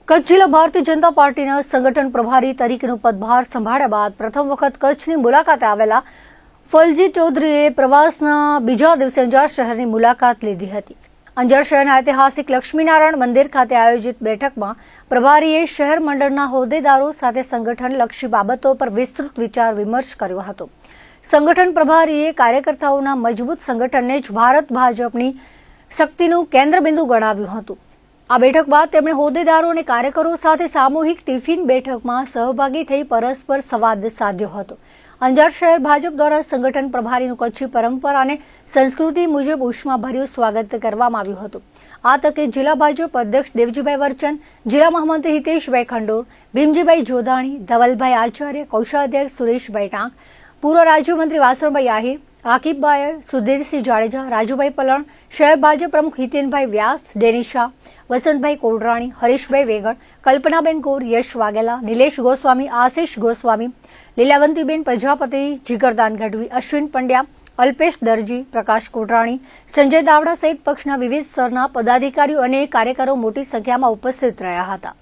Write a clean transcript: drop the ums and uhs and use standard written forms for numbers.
કચ્છ જિલ્લા ભારતીય જનતા પાર્ટીના સંગઠન પ્રભારી તરીકેનો પદભાર સંભાળ્યા બાદ પ્રથમ વખત કચ્છની મુલાકાતે આવેલા ફલજી ચૌધરીએ પ્રવાસના બીજા દિવસે અંજાર શહેરની મુલાકાત લીધી હતી. અંજાર શહેરના ઐતિહાસિક લક્ષ્મીનારાયણ મંદિર ખાતે આયોજિત બેઠકમાં પ્રભારીએ શહેર મંડળના હોદ્દેદારો સાથે સંગઠનલક્ષી બાબતો પર વિસ્તૃત વિચાર વિમર્શ કર્યો હતો. સંગઠન પ્રભારીએ કાર્યકર્તાઓના મજબૂત સંગઠનને જ ભારત ભાજપની શક્તિનું કેન્દ્રબિંદુ ગણાવ્યું હતું. આ બેઠક બાદ તેમણે હોદ્દેદારો અને કાર્યકરો સાથે સામૂહિક ટિફિન બેઠકમાં સહભાગી થઈ પરસ્પર સંવાદ સાધ્યો હતો. અંજાર શહેર ભાજપ દ્વારા સંગઠન પ્રભારીનું કચ્છી પરંપરા અને સંસ્કૃતિ મુજબ ઉષ્માભર્યું સ્વાગત કરવામાં આવ્યું હતું. આ તકે જિલ્લા ભાજપ અધ્યક્ષ દેવજીભાઈ વરચન, જિલ્લા મહામંત્રી હિતેશભાઈ ખંડોર, ભીમજીભાઈ જોધાણી, ધવલભાઈ આચાર્ય, કોષાધ્યક્ષ સુરેશભાઈ ટાંક, પૂર્વ રાજ્યમંત્રી વાસણભાઈ આહિર, આકિબ બાયર, સુધીરસિંહ જાડેજા, રાજુભાઈ પલણ, શહેર ભાજપ પ્રમુખ હિતેનભાઈ વ્યાસ, ડેનિશ શાહ, વસંતભાઈ કોડરાણી, હરીશભાઈ વેગડ, કલ્પનાબેન કૌર, યશ વાઘેલા, નિલેશ ગોસ્વામી, આશિષ ગોસ્વામી, લીલાવંતીબેન પ્રજાપતિ, જીગરદાન ગઢવી, અશ્વિન પંડ્યા, અલ્પેશ દરજી, પ્રકાશ કોડરાણી, સંજય દાવડા સહિત પક્ષના વિવિધ સ્તરના પદાધિકારીઓ અને કાર્યકરો મોટી સંખ્યામાં ઉપસ્થિત રહ્યા હતા.